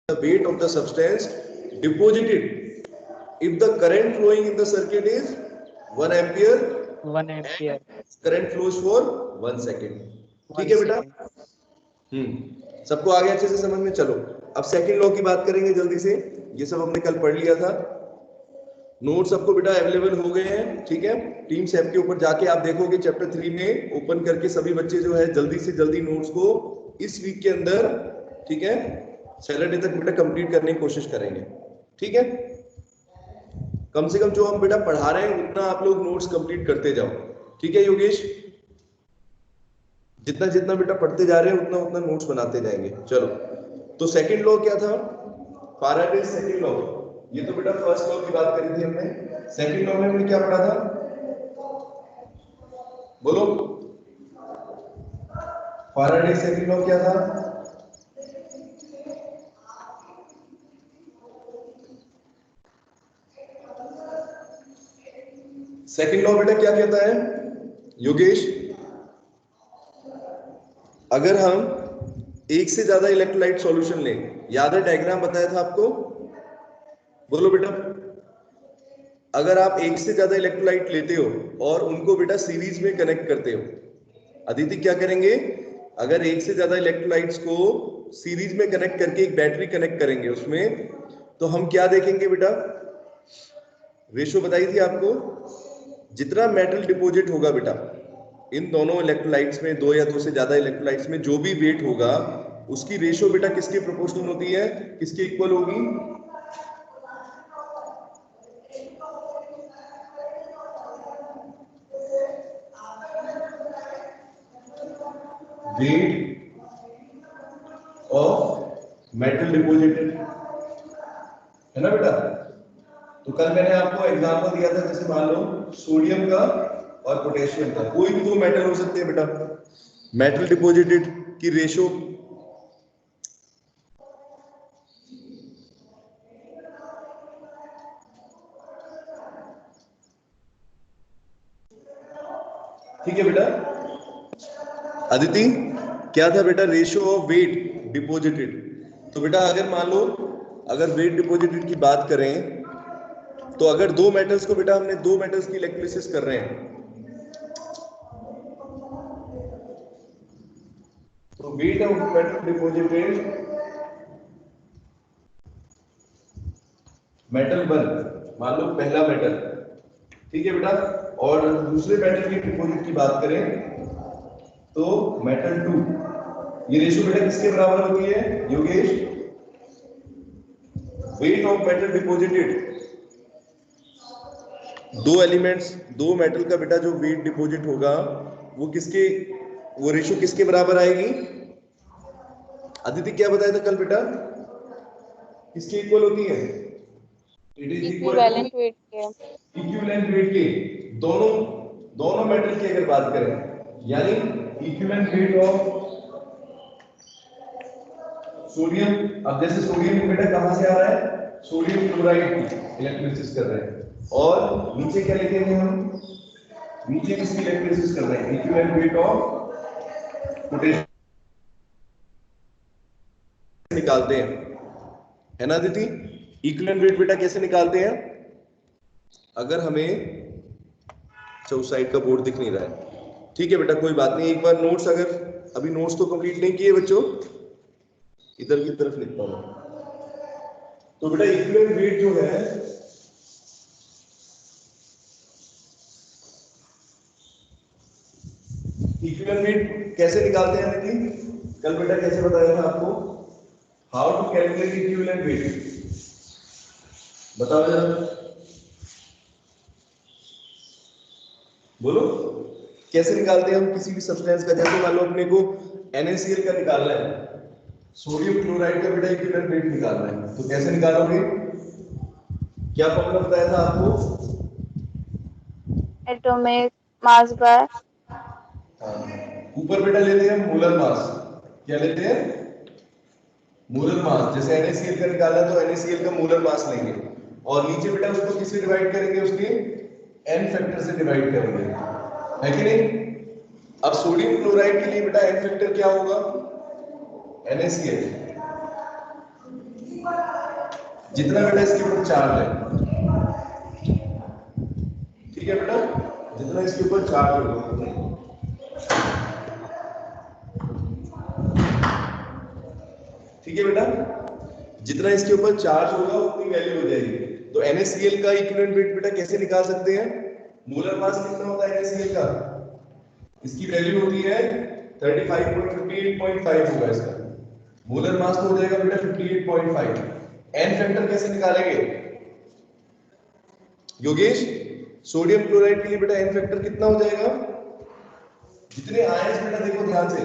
the weight of the substance deposited if the current flowing in the circuit is 1 ampere 1 ampere current flows for 1 second. ठीक 1 है बेटा? second। सबको आगे अच्छे से समझ में चलो। अब सेकंड लॉ की बात करेंगे जल्दी से। ये सब हमने कल पढ़ लिया था। नोट्स सबको बेटा अवेलेबल हो गए हैं, ठीक है? टीम्स ऐप के ऊपर जाके आप देखोगे चैप्टर 3 में ओपन करके सभी बच्चे जो है जल्दी से जल्दी नोट्स को इस वीक के अंदर, ठीक है, सैटरडे तक बेटा कंप्लीट करने की कोशिश करेंगे, ठीक है? कम से कम जो हम बेटा पढ़ा रहे हैं उतना आप लोग नोट्स कंप्लीट करते जाओ, ठीक है योगेश? जितना जितना बेटा पढ़ते जा रहे हैं उतना उतना नोट्स बनाते जाएंगे। चलो, तो सेकंड लॉ क्या था? Faraday's second law. ये तो बेटा फर्स्ट लॉ की बात करी थी हमने। सेकंड लॉ में हमने क्या पढ़ा था? बोलो। फैराडेज सेकंड लॉ क्या था? सेकंड लॉ बेटा क्या कहता है योगेश? अगर हम एक से ज्यादा इलेक्ट्रोलाइट सॉल्यूशन लें, याद है डायग्राम बताया था आपको? बोलो बेटा। अगर आप एक से ज्यादा इलेक्ट्रोलाइट लेते हो और उनको बेटा सीरीज में कनेक्ट करते हो, अदिति क्या करेंगे? अगर एक से ज्यादा इलेक्ट्रोलाइट्स को सीरीज में कनेक्ट करके एक बैटरी कनेक्ट करेंगे उसमें, तो हम क्या देखेंगे बेटा? रेशो बताई थी आपको। जितना मेटल डिपॉजिट होगा बेटा इन दोनों इलेक्ट्रोलाइट्स में, दो या दो से ज्यादा इलेक्ट्रोलाइट्स में, जो भी वेट होगा उसकी रेशो बेटा किसके प्रोपोर्शनल होती है? किसके इक्वल होगी? वेट ऑफ मेटल डिपॉजिटेड, है ना बेटा? तो कल मैंने आपको एग्जांपल दिया था, जैसे मान लो सोडियम का और पोटेशियम का, कोई भी दो मेटल हो सकते हैं बेटा, मेटल डिपॉजिटेड की रेशो ठीक है बेटा? अदिति क्या था बेटा? Ratio of weight deposited. तो बेटा अगर मान लो अगर वेट डिपॉजिटेड की बात करें तो अगर दो मेटल्स को बेटा हमने दो मेटल्स की इलेक्ट्रोलिसिस कर रहे हैं तो weight of metal deposited metal 1, मान लो पहला मेटल, ठीक है बेटा, और दूसरे मेटल की डिपॉजिट की बात करें तो मेटल 2, ये रेशियो बेटा किसके बराबर होती है Yogesh? Weight of metal deposited, दो एलिमेंट्स, दो मेटल का बेटा जो वेट डिपॉजिट होगा वो किसके, वो रेशियो किसके बराबर आएगी? अदिति क्या बताया था कल बेटा? किसके इक्वल होती है? It is equal equivalent weight के। इक्विवेलेंट वेट के। दोनों दोनों मेटल की अगर बात करें, यानी इक्विवेलेंट वेट ऑफ सोडियम। अब जैसे सोडियम बेटा कहां से आ रहा है? सोडियम क्लोराइड की इलेक्ट्रोलिसिस कर रहे हैं, और नीचे क्या लिखे हैं हम? नीचे किसकी इलेक्ट्रोलिसिस कर रहे हैं? इक्विवेलेंट वेट ऑफ पोटेशियम निकालते हैं, है ना दीदी? इक्विवेलेंट वेट बेटा कैसे निकालते हैं? अगर हमें उस साइड का बोर्ड दिख नहीं रहा है, ठीक है बेटा, कोई बात नहीं। एक बार नोट्स, अगर अभी नोट्स तो कंप्लीट नहीं किए बच्चों, इधर की तरफ लिखता हूं। तो बेटा इक्विवेलेंट वेट जो है इक्विवेलेंट वेट कैसे निकालते हैं दीदी? कल बेटा कैसे बताया था आपको? How to calculate equivalent weight, बताओ जरा, बोलो। कैसे निकालते हैं हम किसी भी सब्सटेंस का? जैसे मान लो अपने को NaCl का निकालना है, सोडियम क्लोराइड का बेटा इक्विवेलेंट वेट निकालना है, तो कैसे निकालोगे? क्या फॉर्मूला बताया था आपको? एटॉमिक मास बाय, ऊपर बेटा लेते हैं मोलर मास। क्या लेते हैं? Molar mass. जैसे NaCl का निकालना है तो NaCl का मोलर मास लेंगे, और नीचे बेटा उसको किससे डिवाइड करेंगे? उसके n फैक्टर से डिवाइड करेंगे, है कि नहीं? अब सोडियम क्लोराइड के लिए बेटा n फैक्टर क्या होगा? NaCl, जितना बेटा इसके ऊपर चार्ज है, ठीक है बेटा, जितना इसके ऊपर चार्ज होगा, ठीक है बेटा, जितना इसके ऊपर चार्ज होगा उतनी वैल्यू हो जाएगी। तो NaCl का इक्विवेलेंट वेट बेटा कैसे निकाल सकते हैं? मोलर मास कितना होता है NaCl का? इसकी वैल्यू होती है 58.5 होगा इसका मोलर मास, तो हो जाएगा बेटा 58.5। एन फैक्टर कैसे निकालेंगे योगेश? सोडियम क्लोराइड के लिए बेटा एन फैक्टर कितना हो जाएगा? जितने आयंस बेटा देखो ध्यान से,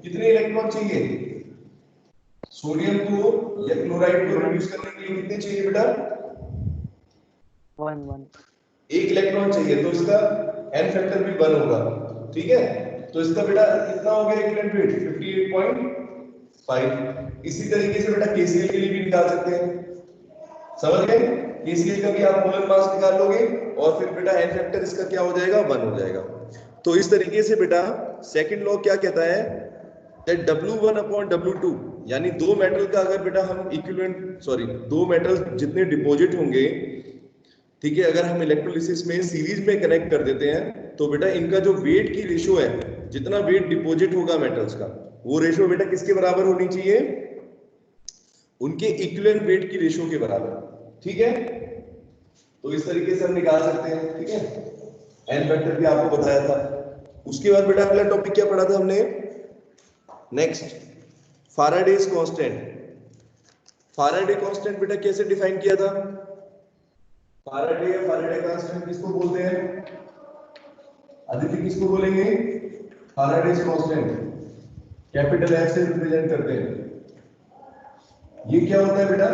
कितने इलेक्ट्रॉन चाहिए सोडियम को या क्लोराइड को रिड्यूस करने के लिए? कितने चाहिए बेटा? 1 एक इलेक्ट्रॉन चाहिए, तो इसका एन फैक्टर भी 1 होगा, ठीक है। तो इसका बेटा कितना हो गया इक्विवेलेंट वेट? 58.5। इसी तरीके से बेटा KCl के लिए भी निकाल सकते हैं, समझ गए? KCl का भी आप मोलर मास निकाल लोगे और फिर बेटा एन फैक्टर इसका क्या हो जाएगा? 1 हो जाएगा। तो इस तरीके से बेटा सेकंड लॉ क्या कहता है? दैट W1/W2, यानी दो मेटल का अगर बेटा हम दो मेटल जितने डिपॉजिट होंगे, ठीक है, अगर हम इलेक्ट्रोलिसिस में सीरीज में कनेक्ट कर देते हैं तो बेटा इनका जो वेट की रेशो है, जितना वेट डिपॉजिट होगा मेटल्स का, वो रेशो बेटा किसके बराबर होनी चाहिए? उनके इक्विवेलेंट वेट की रेशो के बराबर, ठीक है। तो इस तरीके से हम निकाल सकते हैं, ठीक है। एन फैक्टर भी आपको बताया था। उसके बाद बेटा अगला टॉपिक क्या पढ़ा था हमने? Next, Faraday's constant. Faraday constant बेटा कैसे डिफाइन किया था? फाराडे या फाराडे कांस्टेंट किसको बोलते हैं? अदिति किसको बोलेंगे? फाराडेज कांस्टेंट, कैपिटल एफ से रिप्रेजेंट करते हैं। ये क्या होता है बेटा?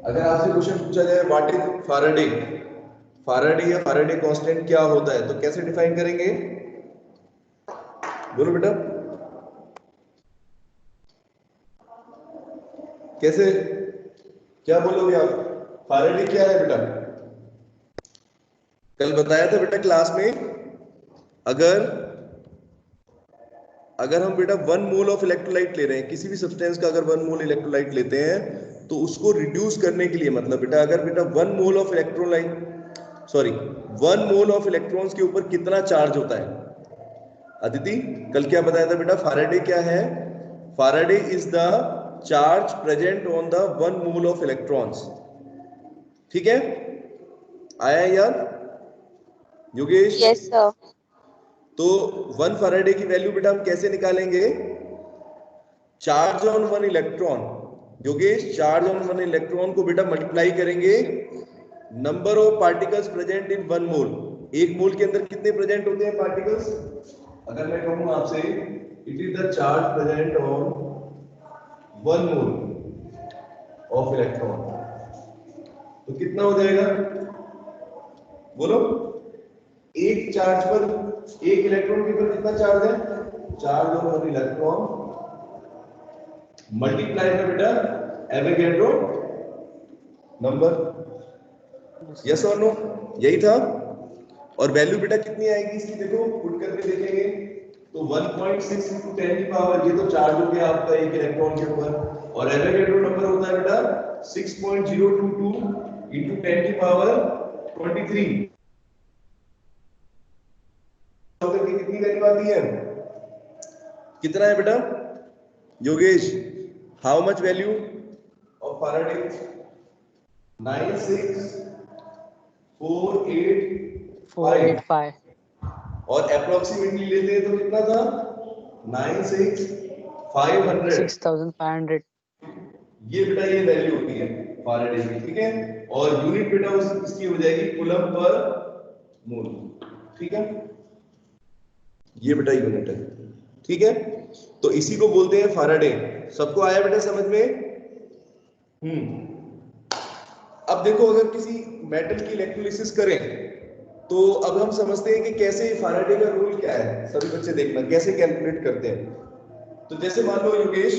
अगर आपसे क्वेश्चन पूछा जाए व्हाट इज फाराडे, फाराडे या फाराडे कांस्टेंट क्या होता है, तो कैसे डिफाइन करेंगे? बोलो बेटा, कैसे, क्या बोलोगे आप? फाराडे क्या है बेटा? कल बताया था बेटा क्लास में, अगर हम बेटा 1 मोल ऑफ इलेक्ट्रोलाइट ले रहे हैं, किसी भी सब्सटेंस का अगर 1 मोल इलेक्ट्रोलाइट लेते हैं, तो उसको रिड्यूस करने के लिए, मतलब बेटा अगर बेटा 1 मोल ऑफ इलेक्ट्रॉन्स के ऊपर कितना चार्ज होता है? अदिति कल क्या बताया था बेटा? फाराडे क्या है? Faraday is the charge present on the 1 mole of electrons, ठीक है, आया याद योगेश? Yes sir. तो 1 फैराडे की वैल्यू बेटा हम कैसे निकालेंगे? Charge on 1 electron, Yogesh charge on 1 electron को बेटा मल्टीप्लाई करेंगे number of particles present in 1 मोल। एक मोल के अंदर कितने प्रेजेंट होते हैं पार्टिकल्स? अगर मैं कहूं आपसे it is the charge present on 1 mole of electron, तो कितना हो जाएगा? बोलो, एक चार्ज पर, एक इलेक्ट्रॉन के ऊपर कितना चार्ज है? चार्ज ऑन 1 इलेक्ट्रॉन मल्टीप्लाई में बेटा एवोगैड्रो नंबर, यस और नो, यही था। और वैल्यू बेटा कितनी आएगी इसकी? देखो पुट करके देखेंगे तो 1.6 into 10 की पावर, ये तो चार्ज हो गया आपका एक इलेक्ट्रॉन के ऊपर, और एवोगैड्रो नंबर होता है बेटा 6.022 into 10 की पावर 23। की कितनी वैल्यू आती है? कितना है बेटा Yogesh? How much value of Faraday? 96485, और अप्रोक्सीमेटली लेते हैं तो कितना था? 96500, 6500। ये बेटा ये वैल्यू होती है फैराडे की, ठीक है। और यूनिट बेटा इसकी हो जाएगी कूलम पर मोल, ठीक है, ये बेटा यूनिट है, ठीक है। तो इसी को बोलते हैं फैराडे। सबको आया बेटा समझ में? अब देखो अगर किसी मेटल की इलेक्ट्रोलिसिस करें तो अब हम समझते हैं कि कैसे फैराडे का रूल क्या है। सभी बच्चे देखना कैसे कैलकुलेट करते हैं। तो जैसे मान लो योगेश,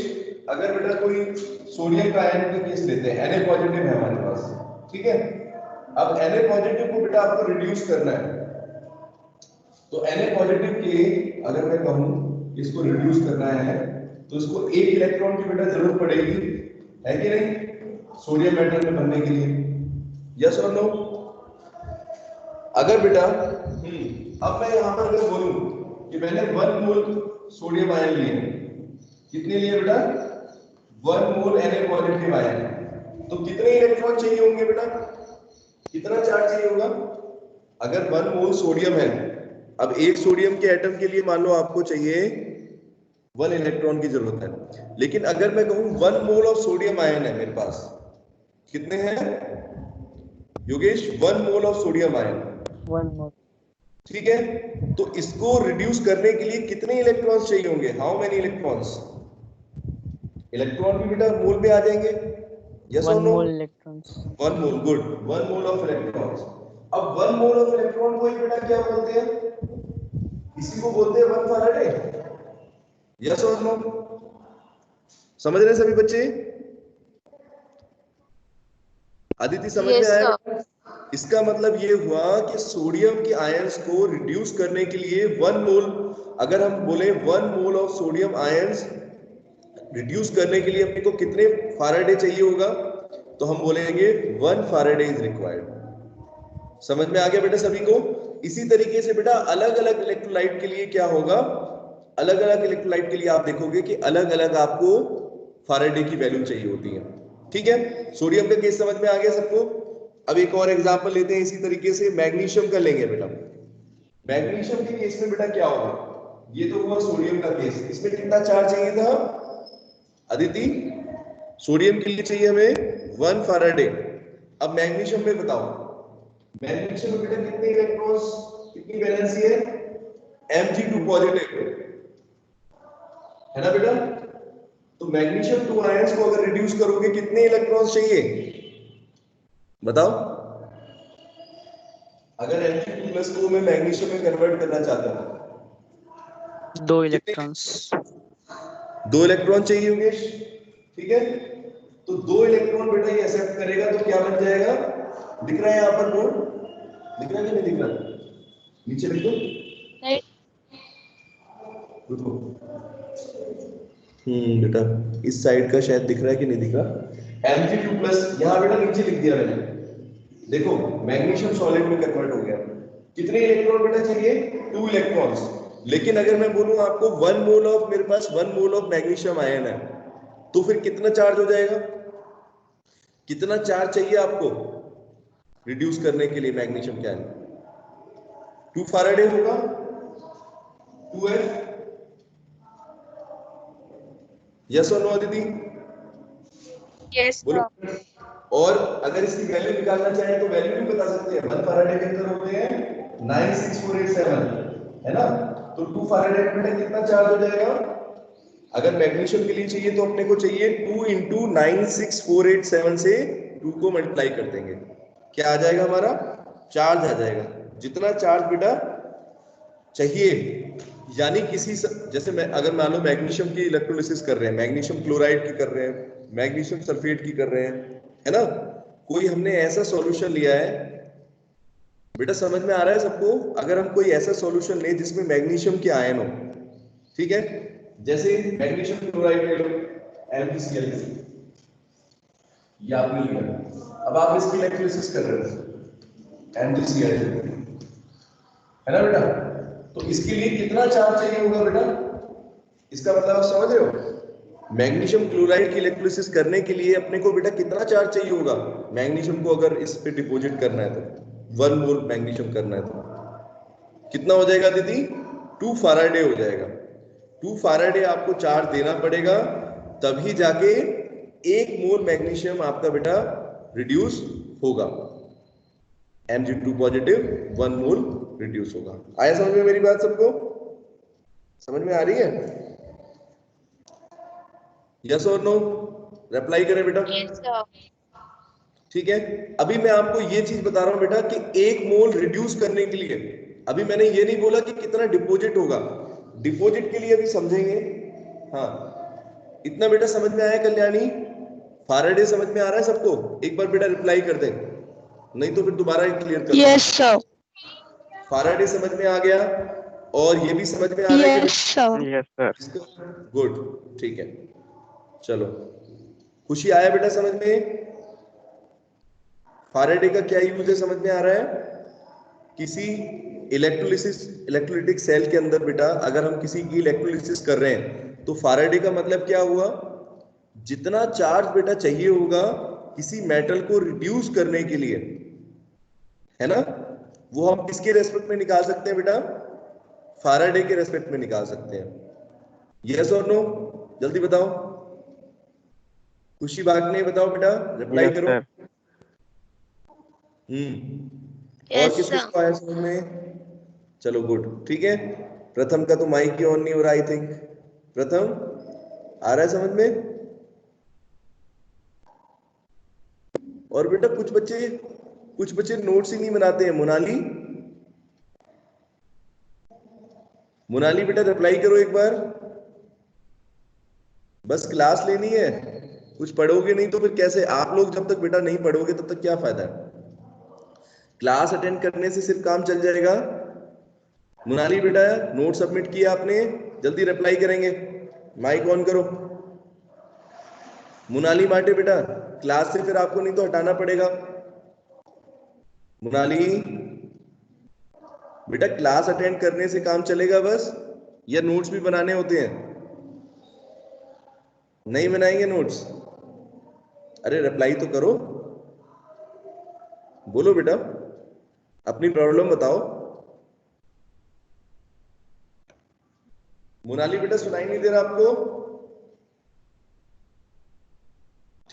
अगर बेटा कोई सोडियम का आयन का केस लेते हैं, Na पॉजिटिव है हमारे पास, ठीक है। अब Na पॉजिटिव को बेटा आपको रिड्यूस करना है, तो Na पॉजिटिव के अगर मैं कहूं इसको रिड्यूस करना है तो इसको एक इलेक्ट्रॉन की बेटा जरूरत पड़ेगी, है कि नहीं? सोडियम मेटल में बनने के लिए, यस और नो? अगर बेटा अब मैं यहां पर अगर बोलूं कि मैंने 1 मोल सोडियम आयन लिए, कितने लिए बेटा? 1 मोल Na पॉजिटिव आयन, तो कितने इलेक्ट्रॉन चाहिए होंगे बेटा? कितना चार्ज चाहिए होगा? अगर 1 मोल सोडियम है, अब एक सोडियम के एटम के लिए मान लो आपको चाहिए 1 इलेक्ट्रॉन की जरूरत है, लेकिन अगर मैं कहूं 1 मोल ऑफ सोडियम आयन है मेरे पास, कितने हैं Yogesh? 1 mole of sodium ion, 1 more. ठीक है? तो इसको रिड्यूस करने के लिए कितने इलेक्ट्रॉन्स चाहिए होंगे? How many electrons? इलेक्ट्रॉन भी बेटा मोल में आ जाएंगे, यस और 1 no? mole electrons. 1 mole, good, 1 mole of electrons. अब 1 मोल ऑफ इलेक्ट्रॉन को ही बेटा क्या बोलते हैं? इसी को बोलते हैं 1 फैराडे, यस और नो? समझ रहे हैं सभी बच्चे? अदिति समझ में Yes, आया? sir. इसका मतलब ये हुआ कि सोडियम के आयंस को रिड्यूस करने के लिए 1 मोल, अगर हम बोले 1 mole of sodium ions reduce करने के लिए अपने को कितने फैराडे चाहिए होगा? तो हम बोलेंगे 1 फैराडे इज रिक्वायर्ड। समझ में आ गया बेटा सभी को? इसी तरीके से बेटा अलग अलग इलेक्ट्रोलाइट के लिए क्या होगा? अलग अलग इलेक्ट्रोलाइट के लिए आप देखोगे कि अलग अलग आपको फैराडे की वैल्यू चाहिए होती है, ठीक है? सोडियम का केस समझ में आ गया सबको? अब एक और एग्जांपल लेते हैं इसी तरीके से, मैग्नीशियम का लेंगे बेटा। मैग्नीशियम के केस में बेटा क्या होगा? ये तो हुआ सोडियम का केस, इसमें कितना चार्ज चाहिए था अदिति? सोडियम के लिए चाहिए हमें 1 फैराडे। अब मैग्नीशियम में बताओ, मैग्नीशियम में बेटा कितने इलेक्ट्रॉन्स, कितनी वैलेंसी है? Mg2 पॉजिटिव है ना बेटा? तो मैग्नीशियम 2 आयंस को अगर रिड्यूस करोगे कितने इलेक्ट्रॉन्स चाहिए बताओ? अगर Mg2+ को मैं मैग्नीशियम में कन्वर्ट करना चाहता हूं, 2 कितने? electrons. 2 इलेक्ट्रॉन चाहिए योगेश, ठीक है? तो 2 इलेक्ट्रॉन बेटा ये एक्सेप्ट करेगा तो क्या बन जाएगा? दिख रहा है यहां पर बोर्ड? दिख रहा है कि नहीं दिख रहा? नीचे लिख दो, नहीं, रुको। बेटा इस साइड का शायद दिख रहा है कि नहीं दिख रहा? Mg2+ यहां बेटा नीचे लिख दिया मैंने, देखो मैग्नीशियम सॉलिड में कन्वर्ट हो गया। कितने इलेक्ट्रॉन बेटा चाहिए? 2 इलेक्ट्रॉन्स। लेकिन अगर मैं बोलूं आपको 1 मोल ऑफ, मेरे पास 1 मोल ऑफ मैग्नीशियम आयन है, तो फिर कितना चार्ज हो जाएगा? कितना चार्ज चाहिए आपको रिड्यूस करने के लिए मैग्नीशियम के आयन? 2 फैराडे होगा, 2F, यस और नो अदिति? yes, बोलो। sir. और अगर इसकी वैल्यू निकालना चाहें तो वैल्यू भी बता सकते हैं। 1 फैराडे के अंदर होते हैं 96487, है ना? तो 2 फैराडे में बेटा कितना चार्ज हो जाएगा? अगर मैग्नीशियम के लिए चाहिए तो अपने को चाहिए 2 इंटू 96487 से 2 को मल्टीप्लाई कर देंगे, क्या आ जाएगा हमारा? चार्ज आ जाएगा। जितना चार्ज बेटा चाहिए, यानी किसी जैसे मैं अगर मान लो मैग्नीशियम की इलेक्ट्रोलिसिस कर रहे हैं, मैग्नीशियम क्लोराइड की कर रहे हैं, मैग्नीशियम सल्फेट की कर रहे हैं, है ना? कोई हमने ऐसा सॉल्यूशन लिया है बेटा, समझ में आ रहा है सबको? अगर हम कोई ऐसा सॉल्यूशन लें जिसमें मैग्नीशियम के आयन हो, ठीक है? जैसे मैग्नीशियम क्लोराइड ले लो, MgCl, ये आपने लिया, अब आप इसकी इलेक्ट्रोलिसिस कर रहे हो MgCl, है ना बेटा? तो इसके लिए कितना चार्ज चाहिए होगा बेटा? इसका मतलब आप समझ रहे हो? मैग्नीशियम क्लोराइड की इलेक्ट्रोलिसिस करने के लिए अपने को बेटा कितना चार्ज चाहिए होगा? मैग्नीशियम को अगर इस पे डिपॉजिट करना है तो 1 मोल मैग्नीशियम करना है तो कितना हो जाएगा दीदी? 2 फैराडे हो जाएगा। 2 फैराडे आपको चार्ज देना पड़ेगा, तभी जाके 1 मोल मैग्नीशियम आपका बेटा रिड्यूस होगा। Mg2 पॉजिटिव 1 मोल रिड्यूस होगा। आया समझ में मेरी बात सबको? समझ में आ रही है? यस और नो? रिप्लाई करें बेटा। Yes, sir. ठीक है, अभी मैं आपको ये चीज बता रहा हूं बेटा कि 1 मोल रिड्यूस करने के लिए, अभी मैंने ये नहीं बोला कि कितना डिपॉजिट होगा, डिपॉजिट के लिए अभी समझेंगे। हाँ, इतना बेटा समझ में आया कल्याणी? फैराडे समझ में आ रहा है सबको? एक बार बेटा रिप्लाई कर दें, नहीं तो फिर दोबारा क्लियर कर। Yes, sir. फैराडे समझ में आ गया, और ये भी समझ में आ रहा है कि Yes, sir. Yes, sir. Good, ठीक है, चलो। खुशी आया बेटा समझ में? फारेडे का क्या यूज है समझ में आ रहा है? किसी इलेक्ट्रोलिटिक सेल के अंदर बेटा अगर हम किसी की इलेक्ट्रोलिसिस कर रहे हैं तो फारेडे का मतलब क्या हुआ, जितना चार्ज बेटा चाहिए होगा किसी मेटल को रिड्यूस करने के लिए, है ना, वो हम किसके रेस्पेक्ट में निकाल सकते हैं बेटा? फारेडे के रेस्पेक्ट में निकाल सकते हैं। यस और नो? जल्दी बताओ, खुशी भाग नहीं, बताओ बेटा, रिप्लाई Yes, करो। sir. और Yes, किस किस sir. को आया समझ में? चलो गुड, ठीक है। प्रथम का तो माइक ही ऑन नहीं हो रहा, आई थिंक। प्रथम आ रहा है समझ में? और बेटा कुछ बच्चे नोट्स ही नहीं बनाते हैं। मोनाली बेटा रिप्लाई करो एक बार। बस क्लास लेनी है, कुछ पढ़ोगे नहीं तो फिर कैसे? आप लोग जब तक बेटा नहीं पढ़ोगे तब तक क्या फायदा है? क्लास अटेंड करने से सिर्फ काम चल जाएगा? मोनाली बेटा नोट सबमिट किया आपने, जल्दी रिप्लाई करेंगे, माइक ऑन करो। मोनाली माटे बेटा क्लास से फिर आपको नहीं तो हटाना पड़ेगा। मोनाली बेटा क्लास अटेंड करने से काम चलेगा बस, या नोट्स भी बनाने होते हैं? नहीं बनाएंगे नोट्स? अरे रिप्लाई तो करो, बोलो बेटा, अपनी प्रॉब्लम बताओ। मोनाली बेटा सुनाई नहीं दे रहा आपको?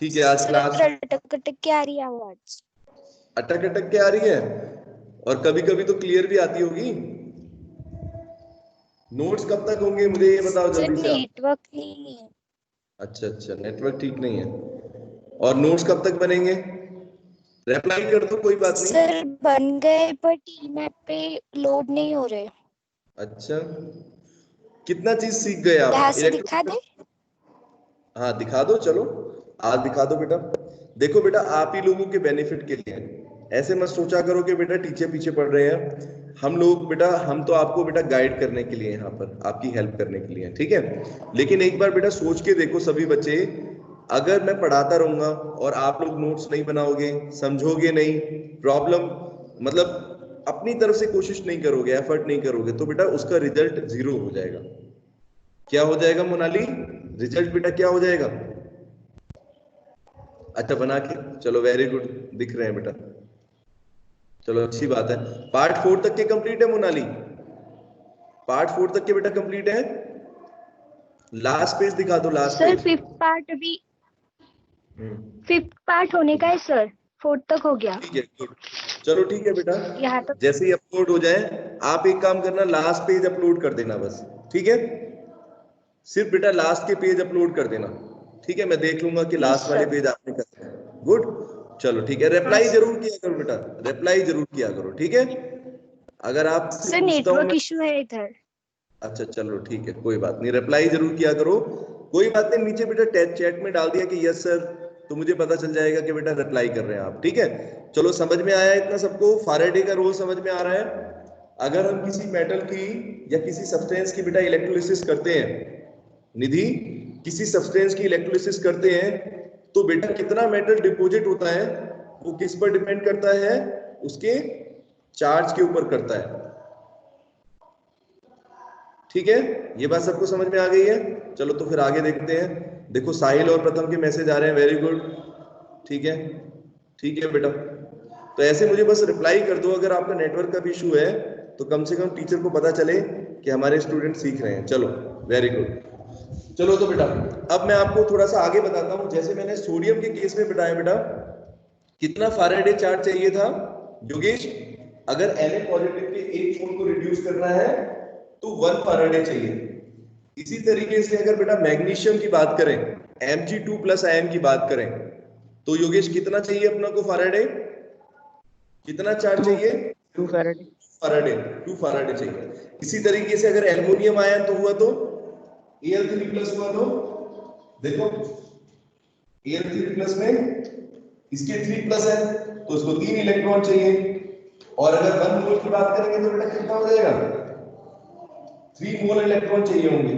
ठीक है, आज क्लास अटक अटक के आ रही है आवाज। अटक अटक के आ रही है, और कभी कभी तो क्लियर भी आती होगी। नोट्स कब तक होंगे मुझे ये बताओ सर जल्दी से आप। नेटवर्क नहीं है। अच्छा, नेटवर्क ठीक नहीं है। और नोट्स कब तक बनेंगे? रिप्लाई कर दो, कोई बात नहीं। सर बन गए बट ईमैप पे लोड नहीं हो रहे। अच्छा, कितना चीज सीख गए आप? यहाँ से दिखा दे। हाँ दिखा दो, चलो आज दिखा दो बेटा। देखो बेटा, आप ही लोगों के बेनिफिट के लिए, ऐसे मत सोचा करो कि बेटा टीचर पीछे पढ़ रहे हैं। हम लोग बेटा, हम तो आपको बेटा गाइड करने के लिए यहाँ पर, आपकी हेल्प करने के लिए, ठीक है। लेकिन एक बार बेटा सोच के देखो सभी बच्चे, अगर मैं पढ़ाता रहूंगा और आप लोग नोट्स नहीं बनाओगे, समझोगे नहीं, प्रॉब्लम मतलब अपनी तरफ से कोशिश नहीं करोगे, एफर्ट नहीं करोगे, तो बेटा उसका रिजल्ट जीरो हो जाएगा। क्या हो जाएगा मोनाली? रिजल्ट बेटा क्या हो जाएगा? अच्छा बना के, चलो वेरी गुड, दिख रहे हैं बेटा, चलो अच्छी बात है। पार्ट 4 तक के कंप्लीट है मोनाली? पार्ट 4 तक के बेटा कंप्लीट है? लास्ट पेज दिखा दो, last sir page. Fifth part अभी, फिफ्थ पार्ट होने का है सर, फोर्थ तक हो गया। ठीक है गुड, चलो ठीक है बेटा, यहाँ तक। जैसे ही अपलोड हो जाए आप एक काम करना, लास्ट पेज अपलोड कर देना बस, ठीक है। सिर्फ बेटा लास्ट के पेज अपलोड कर देना, ठीक है। मैं देख लूंगा कि यस लास्ट वाले सर। पेज आपने कर दिया। गुड, चलो ठीक है। हाँ रिप्लाई सर। जरूर किया करो बेटा, रिप्लाई जरूर किया करो, ठीक है। अगर आपसे सर पूछता हूं नेटवर्क मैं, इशू है इधर। अच्छा चलो ठीक है, कोई बात नहीं, रिप्लाई जरूर किया करो। कोई बात नहीं, नीचे बेटा चैट में डाल दिया कि यस सर, तो मुझे पता चल जाएगा कि बेटा रिप्लाई कर रहे हैं आप, ठीक है। चलो समझ में आया इतना सबको? फारेडे का रूल समझ में आ रहा है? अगर हम किसी मेटल की या किसी सब्सटेंस की बेटा इलेक्ट्रोलिसिस करते हैं, निधि किसी सब्सटेंस की इलेक्ट्रोलिसिस करते हैं, तो बेटा कितना मेटल डिपॉजिट होता है वो किस पर डिपेंड करता है? उसके चार्ज के ऊपर करता है, ठीक है। ये बात सबको समझ में आ गई है? चलो तो फिर आगे देखते हैं। देखो साहिल और प्रथम के मैसेज आ रहे हैं, वेरी गुड, ठीक है, ठीक है बेटा। तो ऐसे मुझे बस रिप्लाई कर दो अगर आपका नेटवर्क का भी इशू है, तो कम से कम टीचर को पता चले कि हमारे स्टूडेंट सीख रहे हैं। चलो वेरी गुड। चलो तो बेटा अब मैं आपको थोड़ा सा आगे बताता हूं। जैसे मैंने सोडियम के केस में बताया बेटा, कितना फारेडे चार्ज चाहिए था योगेश? अगर Na पॉजिटिव के एक मोल को रिड्यूस करना है तो 1 फारेडे चाहिए। इसी तरीके से अगर बेटा मैग्नीशियम की बात करें, Mg2+ आयन की बात करें, तो योगेश कितना चाहिए अपना को फारेडे? कितना चार्ज Two चाहिए? 2 Faraday. फारेडे, 2 फारेडे चाहिए। इसी तरीके से अगर एल्युमिनियम आयन तो हुआ तो Al3+ हुआ तो देखो Al3+ में इसके 3+ है तो इसको 3 इलेक्ट्रॉन चाहिए। और अगर 1 मोल की बात करेंगे तो बेटा कितना हो जाएगा? 3 मोल इलेक्ट्रॉन चाहिए होंगे,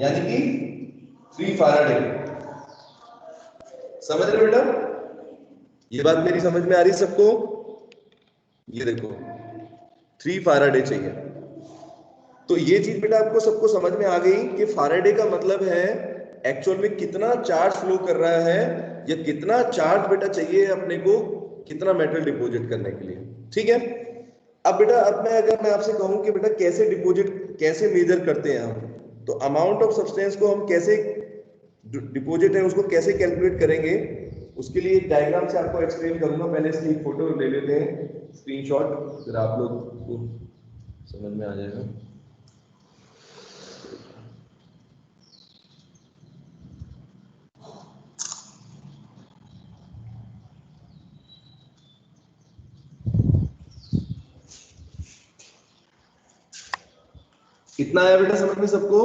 यानी कि 3 फारेडे। समझ रहे हो बेटा? ये बात मेरी समझ में आ रही सबको? ये देखो 3 फाराडे चाहिए। तो ये चीज बेटा आपको सबको समझ में आ गई कि फाराडे का मतलब है एक्चुअल में कितना चार्ज फ्लो कर रहा है या कितना चार्ज बेटा चाहिए अपने को कितना मेटल डिपॉजिट करने के लिए। ठीक है, अब बेटा अब अगर मैं आपसे कहूं कि बेटा कैसे डिपॉजिट कैसे मेजर करते हैं हम, तो अमाउंट ऑफ सब्सटेंस को हम कैसे डिपॉजिट है उसको कैसे कैलकुलेट करेंगे, उसके लिए एक डायग्राम से आपको एक्सप्लेन करूंगा। पहले इसकी एक फोटो ले लेते हैं स्क्रीनशॉट, फिर आप लोग को समझ में आ जाएगा। कितना आया बेटा समझ में सबको?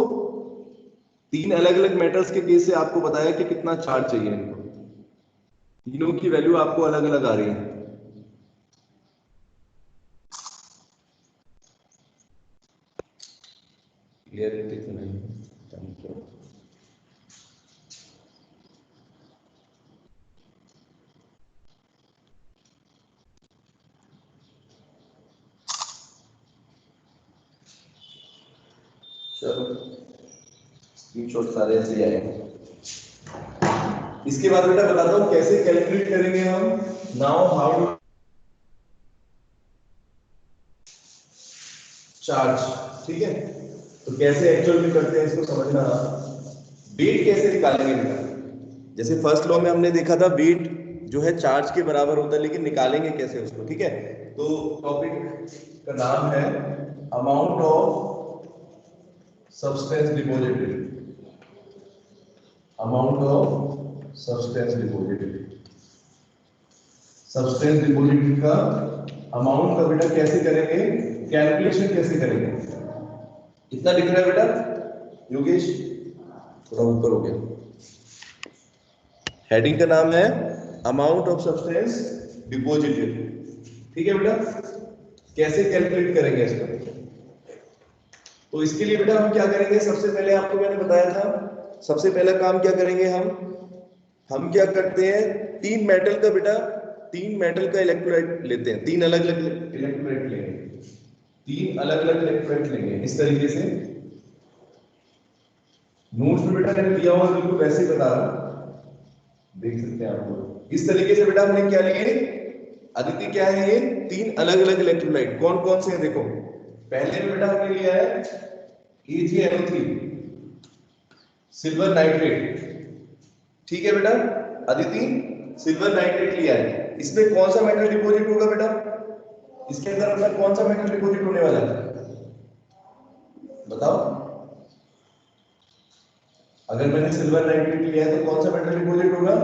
3 अलग अलग मेटल्स के केस से आपको बताया कि कितना चार्ज चाहिए इनको, तीनों की वैल्यू आपको अलग अलग आ रही है। क्लियरिटी तो नहीं है। चलो स्क्रीनशॉट सारे ऐसे ही आए। इसके बाद बेटा बताता हूं कैसे कैलकुलेट करेंगे हम। नाउ हाउ चार्ज, ठीक है, तो कैसे एक्चुअल में करते हैं इसको समझना। वेट कैसे निकालेंगे बेटा? जैसे फर्स्ट लॉ में हमने देखा था वेट जो है चार्ज के बराबर होता है, लेकिन निकालेंगे कैसे उसको, ठीक है। तो टॉपिक का नाम है amount of substance deposited, amount of substance deposited, substance deposited का अमाउंट का बेटा कैसे करेंगे, कैलकुलेशन कैसे करेंगे। इतना दिख रहा है बेटा योगेश? थोड़ा ऊपर हो गया। हेडिंग का नाम है अमाउंट ऑफ सब्सटेंस डिपोजिटेड, ठीक है बेटा। कैसे कैलकुलेट करेंगे इसको? तो इसके लिए बेटा हम क्या करेंगे, सबसे पहले आपको मैंने बताया था सबसे पहला काम क्या करेंगे हम क्या करते हैं, 3 मेटल का बेटा 3 मेटल का इलेक्ट्रोलाइट लेते हैं, 3 अलग अलग इलेक्ट्रोलाइट लेंगे, 3 अलग अलग इलेक्ट्रोलाइट लेंगे इस तरीके से। नोट्स में बेटा मैंने दिया हुआ बिल्कुल वैसे ही बता रहा हूं, देख सकते हैं आप लोग। इस तरीके से बेटा हमने क्या लिए, अदिति क्या है ये 3 अलग अलग इलेक्ट्रोलाइट, कौन कौन से हैं देखो। पहले में बेटा हमने लिया है AgNO3 सिल्वर नाइट्रेट, ठीक है बेटा अदिति सिल्वर नाइट्रेट लिया है। इसमें कौन सा मेटल डिपॉजिट होगा बेटा, इसके अंदर अपना कौन सा मेटल डिपॉजिट होने वाला है बताओ। अगर मैंने सिल्वर नाइट्रेट लिया है तो कौन सा मेटल डिपॉजिट होगा?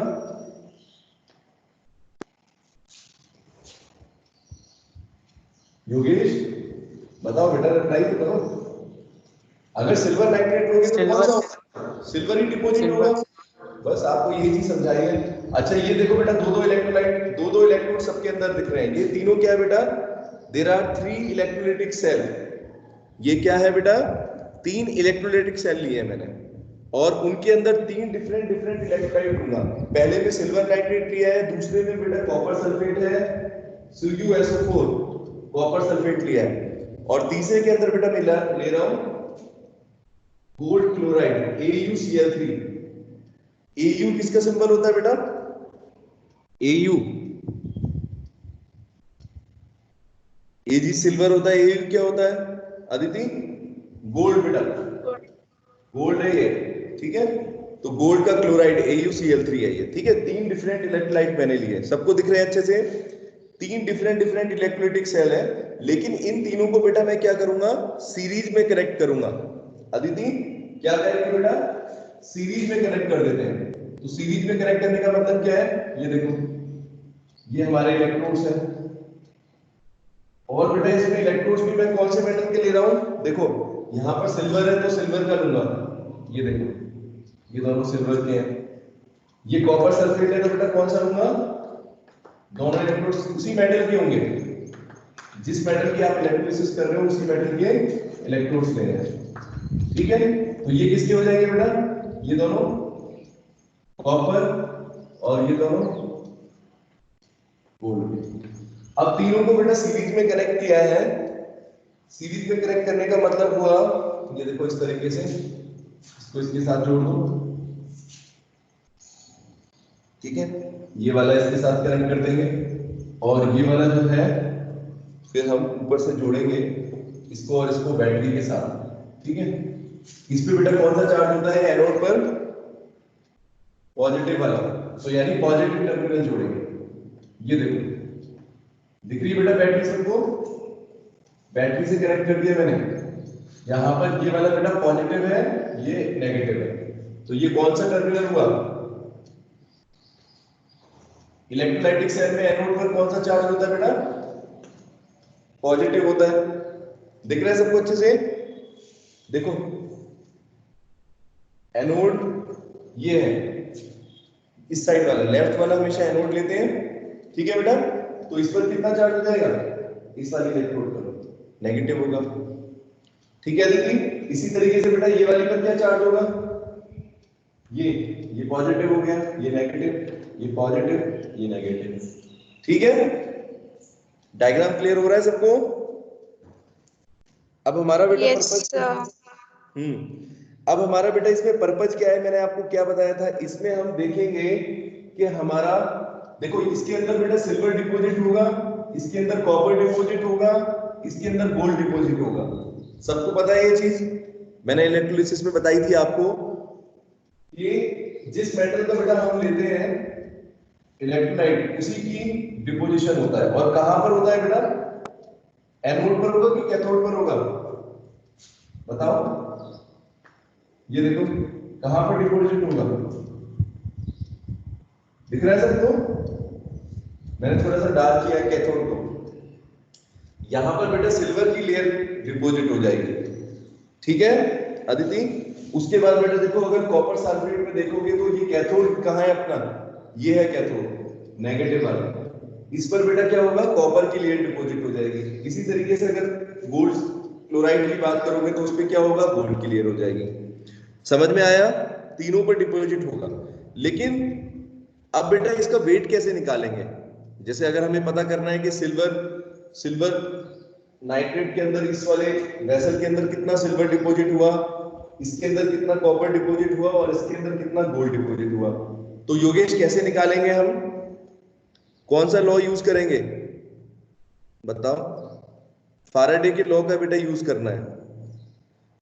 योगेश बताओ बेटा, रिप्लाई तो करो। अगर सिल्वर नाइट्रेट लोगे तो कौन सा होगा? सिल्वर ही डिपॉजिट होगा। बस आपको ये चीज समझाई है। अच्छा ये देखो बेटा दो इलेक्ट्रोलाइट दो इलेक्ट्रोड सबके अंदर दिख रहे हैं, ये तीनों क्या है बेटा, देयर आर 3 इलेक्ट्रोलाइटिक सेल। ये क्या है बेटा, 3 इलेक्ट्रोलाइटिक सेल लिए हैं मैंने और उनके अंदर 3 डिफरेंट इलेक्ट्रोलाइट लूंगा। पहले में सिल्वर नाइट्रेट लिया है, दूसरे में बेटा कॉपर सल्फेट है CuSO4 कॉपर सल्फेट लिया है, और तीसरे के अंदर बेटा मैं ले रहा हूं गोल्ड क्लोराइड AuCl3। Au किसका सिंबल होता है बेटा? Au Ag सिल्वर होता है, Au क्या होता है अदिति? गोल्ड बेटा, गोल्ड है ये, ठीक है। तो गोल्ड का क्लोराइड AuCl3 है ये, ठीक है। 3 डिफरेंट इलेक्ट्रोलाइट मैंने लिए, सबको दिख रहे हैं अच्छे से। 3 डिफरेंट इलेक्ट्रोलाइटिक सेल है, लेकिन इन तीनों को बेटा मैं क्या करूंगा, सीरीज में कनेक्ट करूंगा। अदिति क्या करेंगे बेटा, सीरीज में कनेक्ट कर देते हैं। तो सीरीज में कनेक्ट करने का मतलब क्या है, ये देखो ये हमारे इलेक्ट्रोड्स हैं, और बेटा इसमें इलेक्ट्रोड्स भी मैं कौन से मेटल के ले रहा हूं, देखो यहां पर सिल्वर है तो सिल्वर का लूंगा, ये देखो ये दोनों सिल्वर के हैं। ये कॉपर सल्फेट है तो बेटा कौन सा लूंगा, दोनों इलेक्ट्रोड्स उसी मेटल के होंगे, जिस मेटल की आप इलेक्ट्रोलिसिस कर रहे हो उसी मेटल के इलेक्ट्रोड्स ले रहे हैं, ठीक है। तो ये किसके हो जाएंगे बेटा, ये दोनों कॉपर और ये दोनों गोल्ड। अब तीनों को बेटा सीरीज में कनेक्ट किया है। सीरीज में कनेक्ट करने का मतलब हुआ, ये देखो इस तरीके से इसको इसके साथ जोड़ दो, ठीक है, ये वाला इसके साथ कनेक्ट कर देंगे और ये वाला जो है फिर हम ऊपर से जोड़ेंगे इसको और इसको बैटरी के साथ, ठीक है। इस पे बेटा कौन सा चार्ज होता है एनोड पर? पॉजिटिव वाला, तो यानी पॉजिटिव टर्मिनल जोड़ेंगे। ये देखो दिख रही है बेटा बैटरी सबको? बैटरी से कनेक्ट कर दिया मैंने। यहां पर ये वाला बेटा पॉजिटिव है, ये नेगेटिव है, तो ये कौन सा टर्मिनल हुआ? इलेक्ट्रोलाइटिक सेल में एनोड पर कौन सा चार्ज होता है बेटा? पॉजिटिव होता है। दिख रहा है सबको अच्छे से? देखो एनोड ये है, इस साइड वाला लेफ्ट वाला हमेशा एनोड लेते हैं, ठीक है बेटा। तो इस पर कितना चार्ज हो जाएगा? इस वाली इलेक्ट्रोड पर नेगेटिव होगा, ठीक है दीदी। इसी तरीके से बेटा ये वाली पर क्या चार्ज होगा? ये पॉजिटिव हो गया, ये नेगेटिव, ये पॉजिटिव, ये नेगेटिव, ठीक है। डायग्राम क्लियर हो रहा है सबको? अब हमारा बेटा अब हमारा बेटा इसमें पर्पज क्या है? मैंने आपको क्या बताया था, इसमें हम देखेंगे कि हमारा देखो इसके अंदर बेटा सिल्वर डिपॉजिट होगा, इसके अंदर कॉपर डिपॉजिट होगा, इसके अंदर गोल्ड डिपॉजिट होगा। सबको पता है ये चीज? मैंने इलेक्ट्रोलिसिस में बताई थी आपको। ये जिस मेटल का बेटा हम लेते हैं इलेक्ट्रोलाइट, उसी की डिपोजिशन होता है। और कहां पर होता है बेटा? एनोड पर होगा कि कैथोड पर होगा? बताओ। ये देखो कहां पर डिपोजिट होगा, दिख रहा है सबको? मैंने थोड़ा सा डार्क किया है कैथोड को। यहां पर बेटा सिल्वर की लेयर डिपोजिट हो जाएगी, ठीक है अदिति। उसके बाद बेटा देखो अगर कॉपर सल्फेट में देखोगे तो ये कैथोड कहां है अपना? ये है कैथोड नेगेटिव वाला। इस पर बेटा क्या होगा? कॉपर की लेयर डिपोजिट हो जाएगी। इसी तरीके से अगर गोल्ड क्लोराइड की बात करोगे तो उस पर क्या होगा? गोल्ड की लेयर हो जाएगी। समझ में आया? तीनों पर डिपोजिट होगा। लेकिन अब बेटा इसका वेट कैसे निकालेंगे? जैसे अगर हमें पता करना है कि सिल्वर नाइट्रेट के अंदर इस वाले वेसल के अंदर कितना सिल्वर डिपॉजिट हुआ, इसके अंदर कितना कॉपर डिपॉजिट हुआ और इसके अंदर कितना गोल्ड डिपॉजिट हुआ, तो योगेश कैसे निकालेंगे हम? कौन सा लॉ यूज करेंगे बताओ? फाराडे के लॉ का बेटा यूज करना है।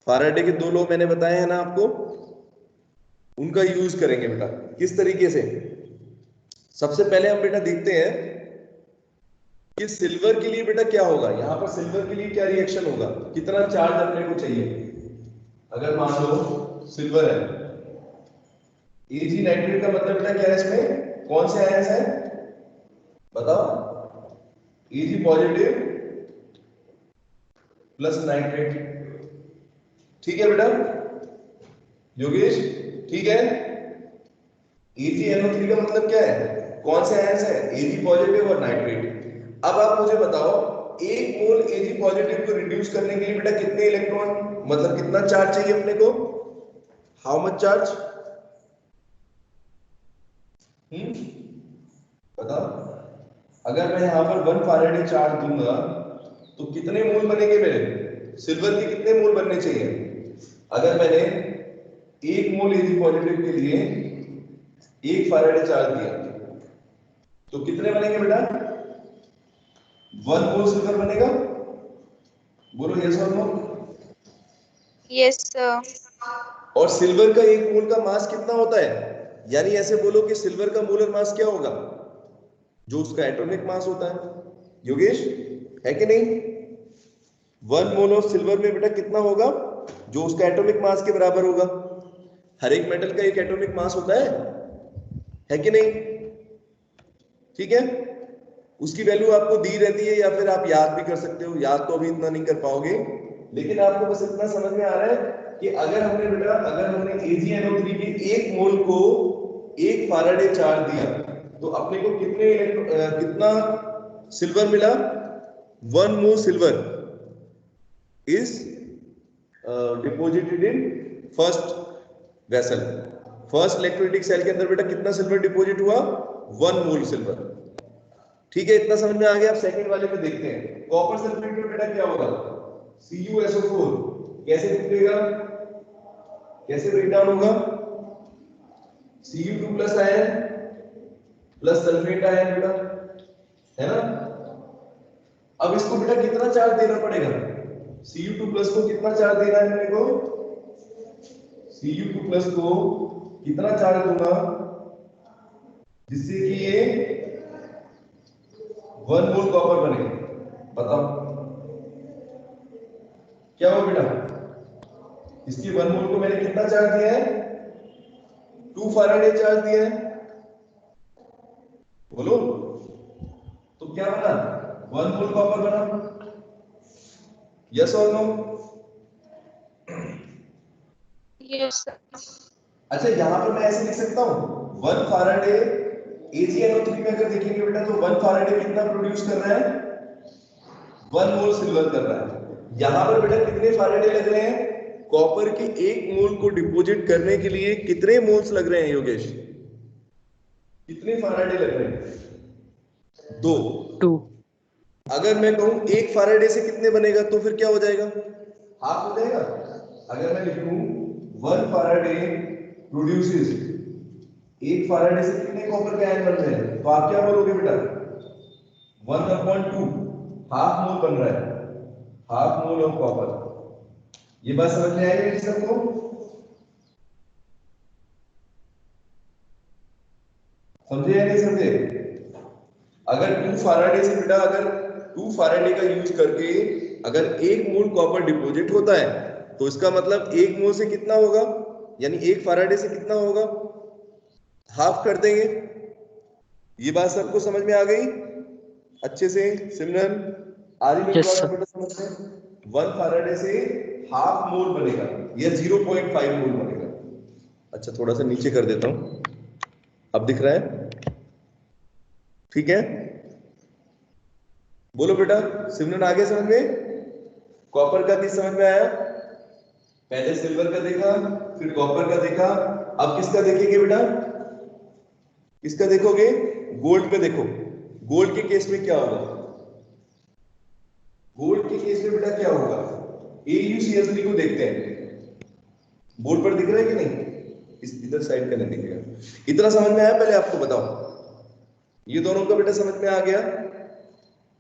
फाराडे के 2 लॉ मैंने बताए हैं ना आपको, उनका यूज करेंगे बेटा। किस तरीके से? सबसे पहले हम बेटा देखते हैं कि सिल्वर के लिए बेटा क्या होगा। यहां पर सिल्वर के लिए क्या रिएक्शन होगा, कितना चार्ज अपने को चाहिए? अगर मान लो सिल्वर है, Ag नाइट्रेट का मतलब बेटा क्या है? इसमें कौन से आयंस है बताओ? Ag पॉजिटिव प्लस नाइट्रेट, ठीक है बेटा योगेश? ठीक है। AgNO3 का मतलब क्या है? कौन से आयंस है? Ag पॉजिटिव और नाइट्रेट। अब आप मुझे बताओ 1 मोल Ag पॉजिटिव को रिड्यूस करने के लिए बेटा कितने इलेक्ट्रॉन, मतलब कितना चार्ज चाहिए अपने को? How much charge? बताओ। अगर मैं यहां पर 1 फैराडे चार्ज दूंगा तो कितने मोल बनेंगे मेरे? सिल्वर के कितने मोल बनने चाहिए? अगर मैंने 1 मोल Ag पॉजिटिव के लिए 1 फैराडे चार्ज दिया तो कितने बनेंगे बेटा? 1 मोल सिल्वर बनेगा। बोलो यस और नो? Yes sir. और सिल्वर का 1 मोल का मास कितना होता है? यानी ऐसे बोलो कि सिल्वर का मोलर मास क्या होगा? जो उसका एटॉमिक मास होता है। योगेश है कि नहीं? 1 मोल ऑफ सिल्वर में बेटा कितना होगा? जो उसका एटॉमिक मास के बराबर होगा। हर एक मेटल का एक एटॉमिक मास होता है कि नहीं? ठीक है, उसकी वैल्यू आपको दी रहती है या फिर आप याद भी कर सकते हो। याद तो अभी इतना नहीं कर पाओगे, लेकिन आपको बस इतना समझ में आ रहा है कि अगर हमने AgNO3 के 1 मोल को 1 फैराडे चार्ज दिया तो अपने को कितना सिल्वर मिला? 1 mole silver is deposited in first vessel. First electrolytic cell के अंदर बेटा कितना सिल्वर डिपोजिट हुआ? 1 मोल सिल्वर। ठीक है, इतना समझ में आ गया। आप सेकंड वाले पे देखते हैं। कॉपर सल्फेट में बेटा क्या होगा, CuSO4 कैसे निकलेगा, कैसे ब्रेक डाउन होगा, Cu2 plus ion plus sulphate ion बेटा, है ना। अब इसको बेटा कितना चार्ज देना पड़ेगा, Cu2 प्लस को कितना चार्ज देना है मेरे को, Cu2 प्लस को कितना चार्ज दूंगा जिससे कि ये 1 मोल कॉपर बने, बताओ क्या हो बेटा। इसकी 1 मोल को मैंने कितना चार्ज दिया है, 2 फैराडे चार्ज दिया है, बोलो। तो क्या बना, 1 मोल कॉपर बना, यस और नो। यस अच्छा, यहां पर मैं ऐसे लिख सकता हूं 1 फैराडे AgNO3 में अगर देखेंगे बेटा तो 1 फैराडे कितना प्रोड्यूस कर रहा है, 1 मोल सिल्वर कर रहा है। यहां पर बेटा कितने फैराडे लग रहे हैं, कॉपर के 1 मोल को डिपॉजिट करने के लिए कितने मोल्स लग रहे हैं योगेश, कितने फैराडे लग रहे हैं, 2। 2 अगर मैं कहूं 1 फैराडे से कितने बनेगा तो फिर क्या हो जाएगा, हाफ हो जाएगा। अगर मैं लिखूं 1 फैराडे प्रोड्यूसेस, 1 फैराडे से कितने कॉपर के आयन बन रहे हैं, तो आप क्या बोलोगे बेटा, 1/2, हाफ मोल बन रहा है, हाफ मोल ऑफ कॉपर। ये बात समझ में आई है सबको, समझे या नहीं समझे। अगर 2 फैराडे से बेटा, अगर 2 फैराडे का यूज करके अगर 1 मोल कॉपर डिपॉजिट होता है तो इसका मतलब 1 मोल से कितना होगा, यानी 1 फैराडे से कितना होगा, हाफ कर देंगे। ये बात सबको समझ में आ गई अच्छे से, सिमरन आ रही मेरी Yes, बात sir. बेटा समझ में। 1 फैराडे से हाफ मोल बनेगा या 0.5 मोल बनेगा। अच्छा, थोड़ा सा नीचे कर देता हूं, अब दिख रहा है, ठीक है। बोलो बेटा, सिमरन आगे समझ में, कॉपर का किस समझ में आया, पहले सिल्वर का देखा, फिर कॉपर का देखा, अब किसका देखेंगे बेटा, किसका देखोगे, गोल्ड पे देखो। गोल्ड के केस में क्या होगा, गोल्ड के केस में बेटा क्या होगा, AuCl3 को देखते हैं। बोर्ड पर दिख रहा है कि नहीं, इस इधर साइड का नहीं दिखेगा। इतना समझ में आया, पहले आपको बताओ, ये दोनों का बेटा समझ में आ गया।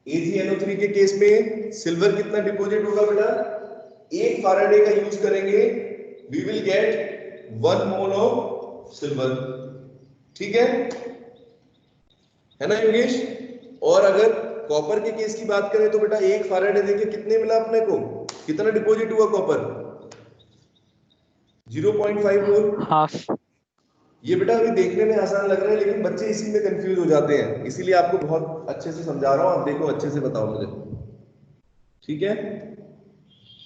AgNO3 के केस में सिल्वर कितना डिपॉजिट होगा बेटा, 1 फैराडे का यूज करेंगे, we will get 1 mole of silver, ठीक है ना योगेश। और अगर कॉपर के केस की बात करें तो बेटा 1 फैराडे देंगे, कितने मिला अपने को, कितना डिपॉजिट हुआ कॉपर, 0.5 मोल। half. ये बेटा अभी देखने में आसान लग रहा है लेकिन बच्चे इसी में कंफ्यूज हो जाते हैं, इसीलिए आपको बहुत अच्छे से समझा रहा हूं। आप देखो, अच्छे से बताओ मुझे, ठीक है।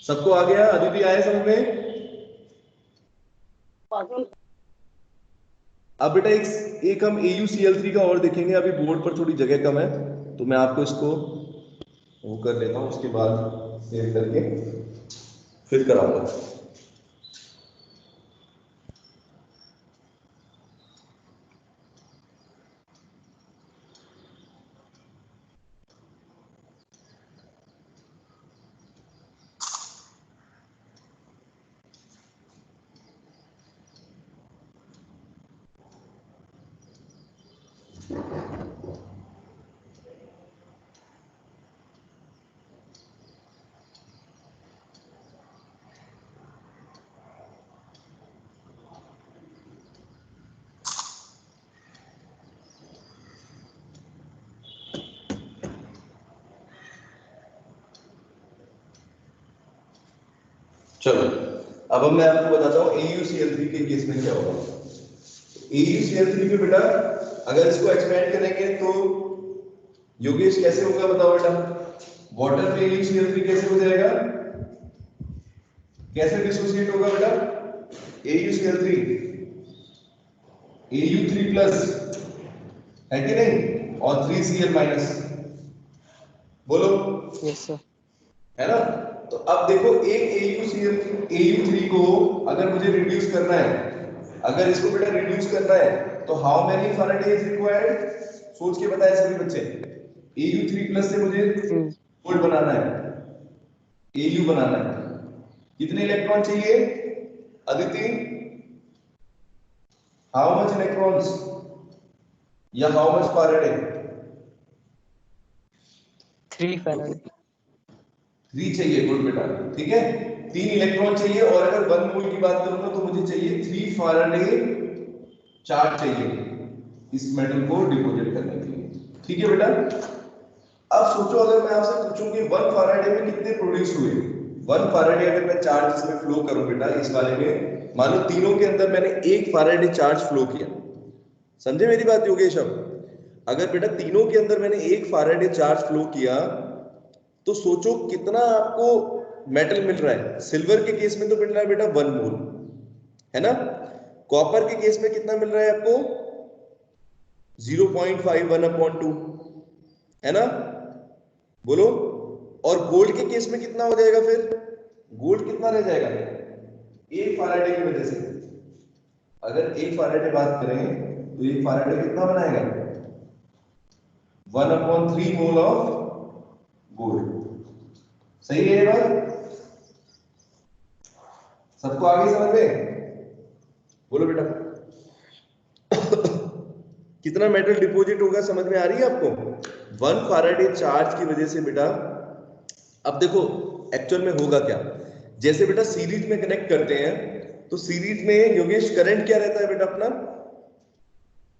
सबको आ गया, अभी भी आए समझ में। अब बेटा एक हम AuCl3 का और देखेंगे, अभी बोर्ड पर थोड़ी जगह कम है तो मैं आपको इसको वो कर लेता हूं, उसके बाद सेव करके फिर कराऊंगा। चलो, अब मैं आपको बताता हूं AuCl3 के केस में क्या होगा। AuCl3 पे बेटा अगर इसको एक्सपेंड करेंगे तो योगेश कैसे होगा बताओ बेटा, वाटर में AuCl3 कैसे हो जाएगा, कैसे डिसोसिएट होगा बेटा, AuCl3 Au3 प्लस है कि नहीं, और 3Cl माइनस, बोलो Yes, sir. है ना। तो अब देखो, एक AU3 को अगर मुझे रिड्यूस करना है, अगर इसको बेटा रिड्यूस करना है तो how many Faraday is required, सोच के बताए सभी बच्चे, Au3+ से मुझे बोल्ट बनाना है, Au बनाना है। कितने इलेक्ट्रॉन चाहिए अदिति? हाउ मच इलेक्ट्रॉन्स या हाउ मच फैराडे? 3 फैराडे। 3 चाहिए, गुड बेटा, ठीक है। 3 इलेक्ट्रॉन चाहिए, और अगर 1 मोल की बात करूं ना तो मुझे चाहिए 3 फैराडे चार्ज चाहिए इस मेटल को डिपॉजिट करने के लिए, ठीक है बेटा। अब सोचो, अगर मैं आपसे पूछूं कि 1 फैराडे में कितने प्रोड्यूस हुए, 1 फैराडे अगर मैं चार्ज इसमें फ्लो करूं बेटा इस वाले में, मान लो तीनों के अंदर मैंने 1 फैराडे चार्ज फ्लो किया, समझे मेरी बात योगेश? अब अगर बेटा तीनों के अंदर मैंने 1 फैराडे चार्ज फ्लो किया तो सोचो कितना आपको मेटल मिल रहा है। सिल्वर के केस में तो मिल रहा है बेटा 1 मोल, है ना। कॉपर के केस में कितना मिल रहा है आपको? 0.5, 1/2, है ना, बोलो। और गोल्ड के केस में कितना हो जाएगा फिर? गोल्ड कितना रह जाएगा 1 फैराडे की वजह से? अगर 1 फैराडे बात करें तो 1 फैराडे कितना बनाएगा? 1/3 मोल ऑफ गोल्ड। सही है ये बात? सबको आगे समझ में? बोलो बेटा। कितना मेटल डिपॉजिट होगा समझ में आ रही है आपको? 1 फैराडे चार्ज की वजह से बेटा। अब देखो एक्चुअल में होगा क्या, जैसे बेटा सीरीज में कनेक्ट करते हैं तो सीरीज में योगेश करंट क्या रहता है बेटा अपना?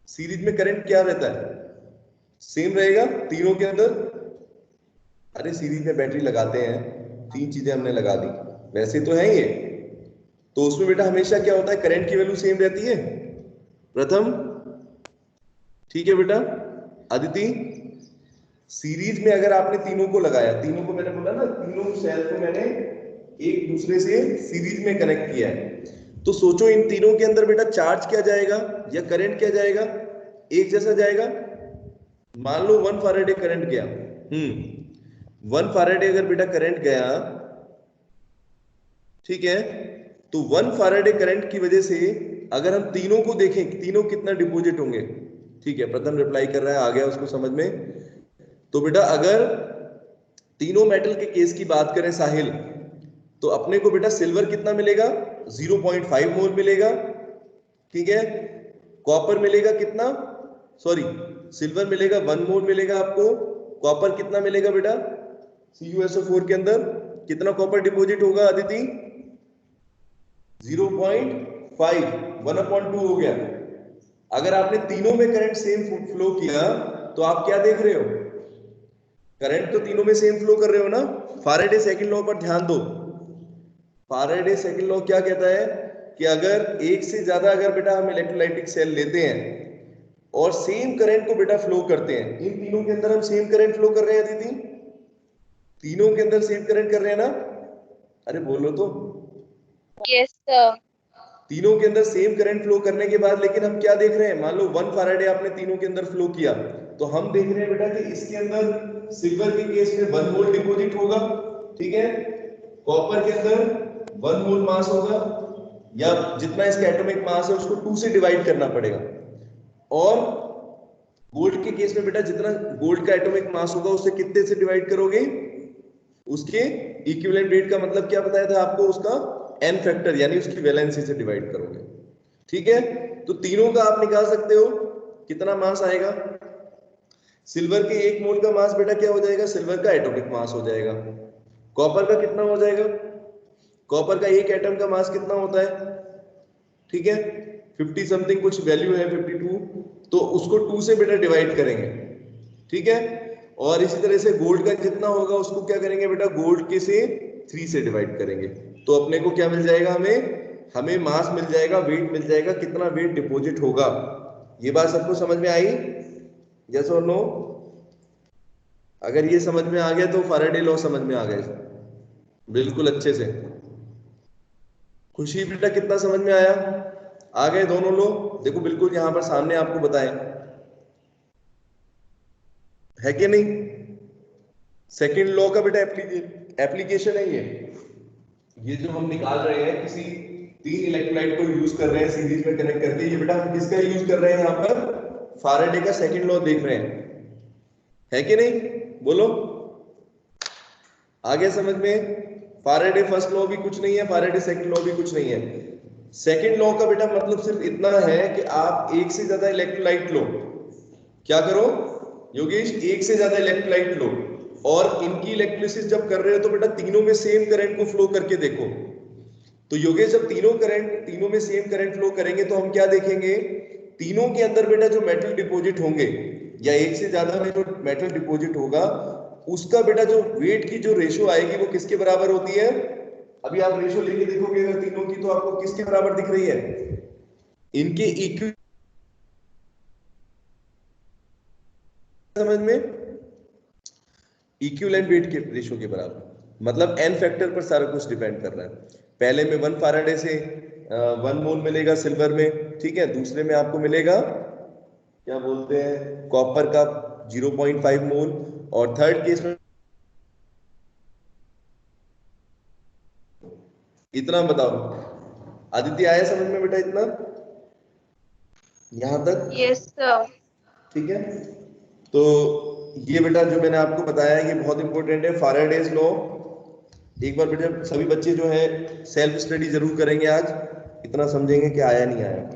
सीरीज में करंट क्या रहता है? सेम रहेगा तीनों के अंदर। अरे सीरीज में बैटरी लगाते हैं, 3 चीजें हमने लगा दी, वैसे तो है ये, तो उसमें बेटा हमेशा क्या होता है, करंट की वैल्यू सेम रहती है प्रथम, ठीक है बेटा। अदिति सीरीज में अगर आपने तीनों को लगाया, तीनों को मैंने बोला ना, तीनों सेल को मैंने एक दूसरे से सीरीज में कनेक्ट किया है, तो सोचो इन तीनों के अंदर बेटा चार्ज क्या जाएगा या करंट क्या जाएगा? एक जैसा जाएगा। मान लो 1 फैराडे करंट गया, 1 फैराडे अगर बेटा करंट गया, ठीक है, तो 1 फैराडे करंट की वजह से अगर हम तीनों को देखें, तीनों कितना डिपॉजिट होंगे, ठीक है, प्रथम रिप्लाई कर रहा है, आ गया उसको समझ में। तो बेटा अगर तीनों मेटल के केस की बात करें साहिल, तो अपने को बेटा सिल्वर कितना मिलेगा? 0.5 मोल मिलेगा, ठीक है। कॉपर मिलेगा कितना? सॉरी, सिल्वर मिलेगा 1 मोल मिलेगा आपको। कॉपर कितना मिलेगा बेटा? CuSO4 के अंदर कितना कॉपर डिपॉजिट होगा अदिति? 0.5, 1/2 हो गया। अगर आपने तीनों में करंट सेम फ्लो किया तो आप क्या देख रहे हो? करंट तो तीनों में सेम फ्लो कर रहे हो ना। फैराडे सेकंड लॉ पर ध्यान दो। फैराडे सेकंड लॉ क्या कहता है कि अगर एक से ज्यादा अगर बेटा हम इलेक्ट्रोलाइटिक सेल लेते हैं और सेम करंट को बेटा फ्लो करते हैं, इन तीनों के अंदर हम सेम करंट फ्लो कर रहे हैं दीदी, तीनों के अंदर सेम करंट कर रहे हैं ना? अरे बोलो तो। Yes, sir. तीनों के अंदर सेम करंट फ्लो करने के बाद लेकिन हम क्या देख रहे हैं? मान लो 1 फैराडे आपने तीनों के अंदर फ्लो किया, तो हम देख रहे हैं बेटा कि इसके अंदर सिल्वर के केस में 1 मोल डिपॉजिट होगा, ठीक है। कॉपर के अंदर 1 मोल मास होगा, या जितना इसका एटॉमिक मास है उसको 2 से डिवाइड करना पड़ेगा। और गोल्ड के केस में बेटा जितना गोल्ड का एटॉमिक मास होगा उससे कितने से डिवाइड करोगे? उसके इक्विवेलेंट वेट का मतलब क्या बताया था आपको? उसका n फैक्टर, यानी उसकी वैलेंसी से डिवाइड करोगे, ठीक है। तो तीनों का आप निकाल सकते हो कितना मास आएगा। सिल्वर के 1 मोल का मास बेटा क्या हो जाएगा? सिल्वर का एटॉमिक मास हो जाएगा। कॉपर का कितना हो जाएगा? कॉपर का एक एटम का मास कितना होता है? ठीक है, 50 समथिंग कुछ वैल्यू है, 52, तो उसको 2 से बेटा डिवाइड करेंगे, ठीक है। और इसी तरह से गोल्ड का जितना होगा उसको क्या करेंगे बेटा? गोल्ड के से 3 से डिवाइड करेंगे, तो अपने को क्या मिल जाएगा? हमें मास मिल जाएगा, वेट मिल जाएगा, कितना वेट डिपॉजिट होगा। ये बात सबको समझ में आई? यस और नो? अगर ये समझ में आ गया तो फैराडे लॉ समझ में आ गया बिल्कुल अच्छे से। खुशी बेटा कितना समझ में आया? आ गए दोनों लोग? देखो बिल्कुल यहां पर सामने आपको बताएं, है कि नहीं? सेकंड लॉ का बेटा एप्लीकेशन है ये जो हम निकाल रहे हैं, किसी 3 इलेक्ट्रोलाइट को यूज कर रहे हैं सीरीज में कनेक्ट करके, ये बेटा हम किसका यूज कर रहे हैं? यहाँ पर फैराडे का सेकंड लॉ देख रहे हैं, है कि नहीं? बोलो, आगे समझ में? फैराडे फर्स्ट लॉ भी कुछ नहीं है, फैराडे सेकंड लॉ भी कुछ नहीं है। सेकंड लॉ का बेटा मतलब सिर्फ इतना है कि आप एक से ज्यादा इलेक्ट्रोलाइट लो। क्या करो योगेश? एक से ज्यादा इलेक्ट्रोलाइट लो और इनकी इलेक्ट्रोलिसिस जब कर रहे हो तो बेटा तीनों में सेम करंट को फ्लो करके देखो। तो योगेश जब तीनों में सेम करंट फ्लो करेंगे तो हम क्या देखेंगे? तीनों के अंदर बेटा जो मेटल डिपॉजिट होंगे या एक से ज्यादा में जो मेटल डिपॉजिट होगा उसका बेटा जो वेट की जो रेशो आएगी वो किसके बराबर होती है? अभी आप रेशो लेके देखोगे अगर तीनों की तो आपको किसके बराबर दिख रही है? इनके इक्वल, समझ में? इक्विवेलेंट वेट के रेशो के बराबर, मतलब n फैक्टर पर सारा कुछ डिपेंड कर रहा है। पहले में 1 फैराडे से 1 मोल मिलेगा सिल्वर में, ठीक है। दूसरे में आपको मिलेगा क्या बोलते हैं कॉपर का 0.5 मोल, और थर्ड केस में इतना बताओ। आदित्य आया समझ में बेटा इतना यहां तक? Yes, sir. ठीक है। तो ये बेटा जो मैंने आपको बताया ये बहुत इंपॉर्टेंट है, फैराडेज लॉ। एक बार बेटा सभी बच्चे जो है सेल्फ स्टडी जरूर करेंगे आज, इतना समझेंगे कि आया नहीं आया।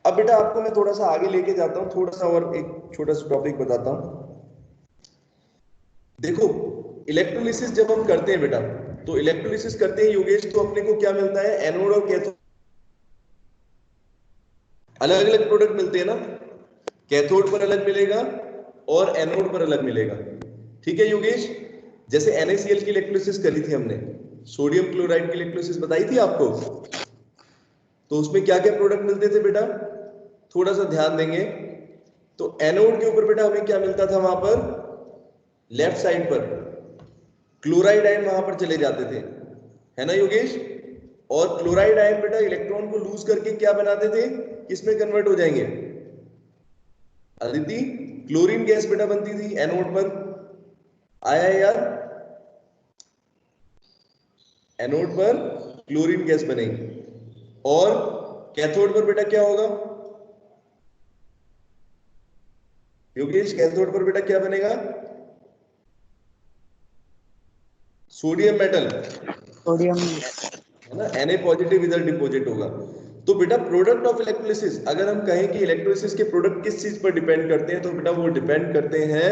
अब बेटा आपको मैं थोड़ा सा आगे लेके जाता हूँ, थोड़ा सा और एक छोटा सा टॉपिक बताता हूँ। देखो इलेक्ट्रोलिसिस जब हम करते हैं बेटा, तो इलेक्ट्रोलिसिस करते हैं योगेश तो अपने को क्या मिलता है? एनोड और कैथोड अलग अलग प्रोडक्ट मिलते हैं ना। कैथोड पर अलग मिलेगा और एनोड पर अलग मिलेगा, ठीक है योगेश। जैसे NaCl की इलेक्ट्रोलिसिस करी थी हमने, सोडियम क्लोराइड की इलेक्ट्रोलिसिस बताई थी आपको, तो उसमें क्या क्या प्रोडक्ट मिलते थे बेटा? थोड़ा सा ध्यान देंगे तो एनोड के ऊपर बेटा हमें क्या मिलता था? वहां पर लेफ्ट साइड पर क्लोराइड आयन वहां पर चले जाते थे, है ना योगेश। और क्लोराइड आयन बेटा इलेक्ट्रॉन को लूज करके क्या बनाते थे? किसमें कन्वर्ट हो जाएंगे अदिति? क्लोरीन गैस बेटा बनती थी एनोड पर, आया है यार? एनोड पर क्लोरीन गैस बनेगी। और कैथोड पर बेटा क्या होगा योगेश? कैथोड पर बेटा क्या बनेगा? Sodium metal, sodium. है ना। Na पॉजिटिव इधर डिपॉजिट होगा। तो बेटा प्रोडक्ट ऑफ इलेक्ट्रोलिसिस, अगर हम कहें कि इलेक्ट्रोलिसिस के प्रोडक्ट किस चीज पर डिपेंड करते हैं, तो बेटा वो डिपेंड करते हैं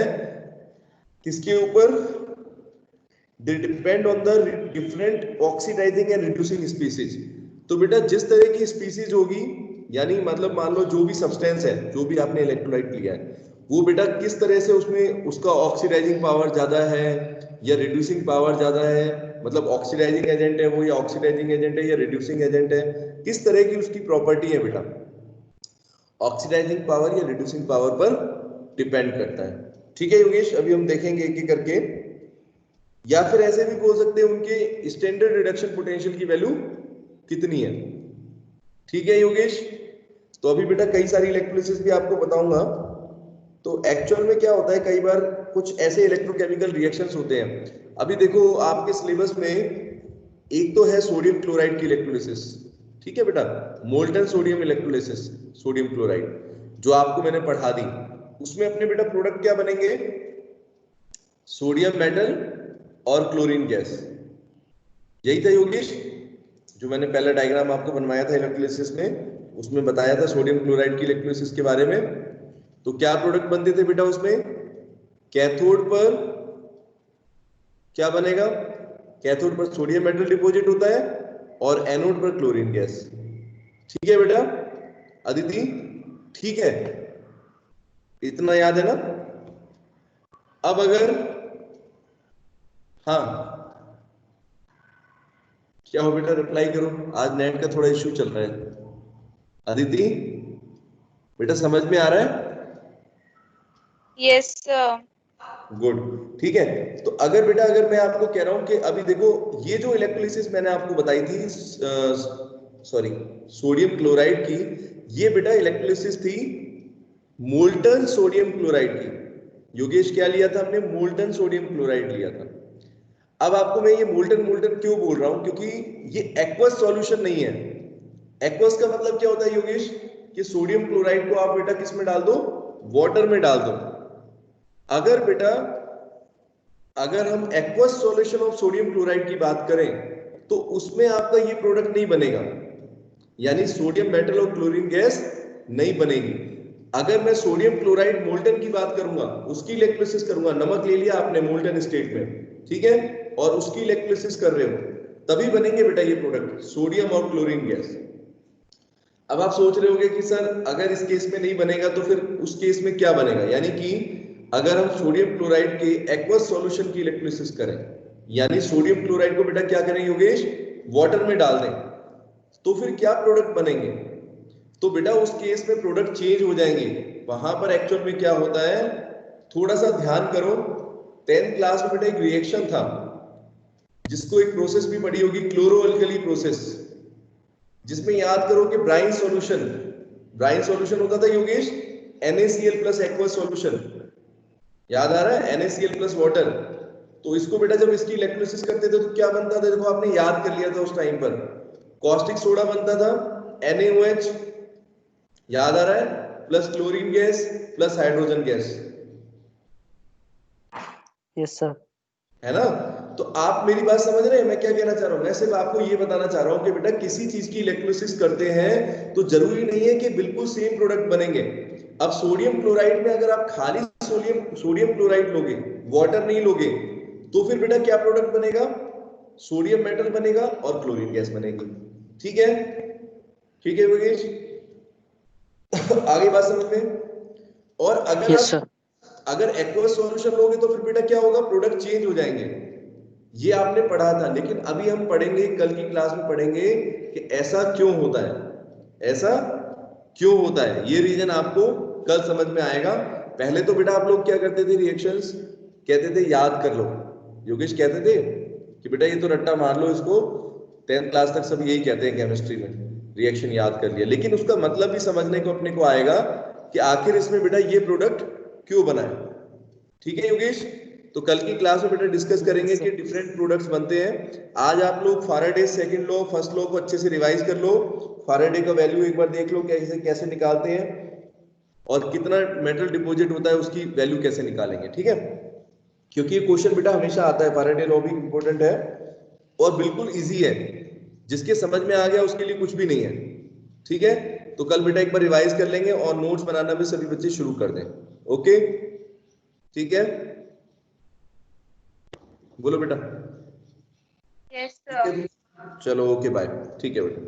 किसके ऊपर? They depend on the different oxidising and reducing species. तो बेटा जिस तरह की स्पीसीज होगी, यानी मतलब मान लो जो भी सब्सटेंस है, जो भी आपने इलेक्ट्रोलाइट लिया है, वो बेटा किस तरह से उसमें उसका ऑक्सीडाइजिंग पावर ज्यादा है या रिड्यूसिंग पावर ज्यादा है, मतलब ऑक्सीडाइजिंग एजेंट है वो या ऑक्सीडाइजिंग एजेंट है या रिड्यूसिंग एजेंट है, किस तरह की उसकी प्रॉपर्टी है बेटा? ऑक्सीडाइजिंग पावर या रिड्यूसिंग पावर पर डिपेंड करता है, ठीक है योगेश। अभी हम देखेंगे एक एक करके। या फिर ऐसे भी बोल सकते हैं उनके स्टैंडर्ड रिडक्शन पोटेंशियल की वैल्यू कितनी है, ठीक है योगेश। तो अभी बेटा कई सारी इलेक्ट्रोलिसिस भी आपको बताऊंगा। तो एक्चुअल में क्या होता है, कई बार कुछ ऐसे इलेक्ट्रोकेमिकल रिएक्शंस होते हैं। अभी देखो आपके सिलेबस में एक तो है सोडियम क्लोराइड की इलेक्ट्रोलिसिस, ठीक है बेटा, molten sodium electrolysis, sodium chloride जो आपको मैंने पढ़ा दी। उसमें अपने बेटा प्रोडक्ट क्या बनेंगे? सोडियम मेटल और क्लोरीन गैस, यही था योगेश जो मैंने पहला डायग्राम आपको बनवाया था इलेक्ट्रोलिसिस में, उसमें बताया था सोडियम क्लोराइड की इलेक्ट्रोलिसिस के बारे में। तो क्या प्रोडक्ट बनते थे बेटा उसमें? कैथोड पर क्या बनेगा? कैथोड पर सोडियम मेटल डिपॉजिट होता है और एनोड पर क्लोरीन गैस, ठीक है बेटा अदिति? ठीक है, इतना याद है ना। अब अगर हाँ क्या हो बेटा, रिप्लाई करो, आज नेट का थोड़ा इश्यू चल रहा है। अदिति बेटा समझ में आ रहा है? Yes, sir. गुड, ठीक है। तो अगर बेटा अगर मैं आपको कह रहा हूं कि अभी देखो ये जो इलेक्ट्रोलिसिस मैंने आपको बताई थी सॉरी सोडियम क्लोराइड की, ये बेटा इलेक्ट्रोलिसिस थी मोल्टन सोडियम क्लोराइड की। योगेश क्या लिया था हमने? मोल्टन सोडियम क्लोराइड लिया था। अब आपको मैं ये मोल्टन मोल्टन क्यों बोल रहा हूं? क्योंकि ये एक्वस सॉल्यूशन नहीं है। एक्वस का मतलब क्या होता है योगेश? कि सोडियम क्लोराइड को आप बेटा किस में डाल दो? वाटर में डाल दो। अगर बेटा अगर हम aqueous solution of sodium chloride की बात करें तो उसमें आपका ये प्रोडक्ट नहीं बनेगा, यानी सोडियम मेटल और क्लोरीन गैस नहीं बनेगी। अगर मैं सोडियम क्लोराइड मोल्टन की बात करूंगा, उसकी इलेक्ट्रोलिसिस करूंगा, नमक ले लिया आपने मोल्टन स्टेट में, ठीक है, और उसकी इलेक्ट्रोलिसिस कर रहे हो, तभी बनेंगे बेटा ये प्रोडक्ट सोडियम और क्लोरीन गैस। अब आप सोच रहे होंगे कि सर अगर इस केस में नहीं बनेगा तो फिर उस केस में क्या बनेगा, यानी कि अगर हम सोडियम क्लोराइड के एक्वस सॉल्यूशन की इलेक्ट्रोलिसिस करें, यानी सोडियम क्लोराइड को बेटा क्या करें योगेश, वाटर में डाल दें, तो फिर क्या प्रोडक्ट बनेंगे? तो बेटा उस केस में प्रोडक्ट चेंज हो जाएंगे। वहां पर एक्चुअल में क्या होता है, थोड़ा सा ध्यान करो, 10th क्लास में बेटा एक रिएक्शन था जिसको एक प्रोसेस भी पढ़ी होगी, क्लोरो अल्कली प्रोसेस, जिसमें याद करो कि ब्राइन सॉल्यूशन होता था Yogesh, NaCl plus aqueous solution, याद आ रहा है, NaCl प्लस वाटर। तो इसको बेटा जब इसकी इलेक्ट्रोलिसिस करते थे तो क्या बनता था, देखो आपने याद कर लिया था उस टाइम पर, कॉस्टिक सोडा बनता था, NaOH, याद आ रहा है, plus chlorine gas plus hydrogen gas, yes sir. है ना। तो आप मेरी बात समझ रहे हैं मैं क्या कहना चाह रहा हूं? मैं सिर्फ आपको ये बताना चाह रहा हूं कि बेटा किसी चीज की इलेक्ट्रोलिसिस करते हैं तो जरूरी नहीं है कि बिल्कुल सेम प्रोडक्ट बनेंगे। अब सोडियम क्लोराइड में अगर आप खाली सोडियम क्लोराइड लोगे, वाटर नहीं लोगे, तो फिर बेटा क्या प्रोडक्ट बनेगा, सोडियम मेटल बनेगा और क्लोरीन गैस बनेगी। ठीक है, ठीक है योगेश, आगे बात समझ में। और अगर यस सर। अगर एक्वस सॉल्यूशन लोगे तो फिर बेटा क्या होगा, प्रोडक्ट चेंज हो जाएंगे। ये आपने पढ़ा था, लेकिन अभी हम पढ़ेंगे, कल की क्लास में पढ़ेंगे कि ऐसा क्यों होता है, ऐसा क्यों होता है, ये रीजन आपको कल समझ में आएगा। पहले तो बेटा आप लोग क्या करते थे, रिएक्शंस कहते थे याद कर लो, योगेश कहते थे कि बेटा ये तो रट्टा मार लो इसको, 10th क्लास तक सब यही कहते हैं केमिस्ट्री में, रिएक्शन याद कर लिया, लेकिन उसका मतलब भी समझने को अपने को आएगा कि आखिर इसमें बेटा ये प्रोडक्ट क्यों बना है। ठीक है योगेश, तो कल की क्लास में बेटा डिस्कस करेंगे कि डिफरेंट प्रोडक्ट्स बनते हैं। आज आप लोग Faraday second law, first law को अच्छे से रिवाइज कर लो, फैराडे का वैल्यू एक बार देख लो कैसे कैसे निकालते हैं, और कितना मेटल डिपॉजिट होता है उसकी वैल्यू कैसे निकालेंगे। ठीक है, क्योंकि ये क्वेश्चन बेटा हमेशा आता है, फैराडे लॉ भी इंपॉर्टेंट है और बिल्कुल इजी है, जिसके समझ में आ गया उसके लिए कुछ भी नहीं है। ठीक है, तो कल बेटा एक बार रिवाइज कर लेंगे और नोट्स बनाना भी सभी बच्चे शुरू कर दें। ओके, ठीक है, बोलो बेटा। Yes, ठीक sir. है, चलो ओके बाय, ठीक है बेटा।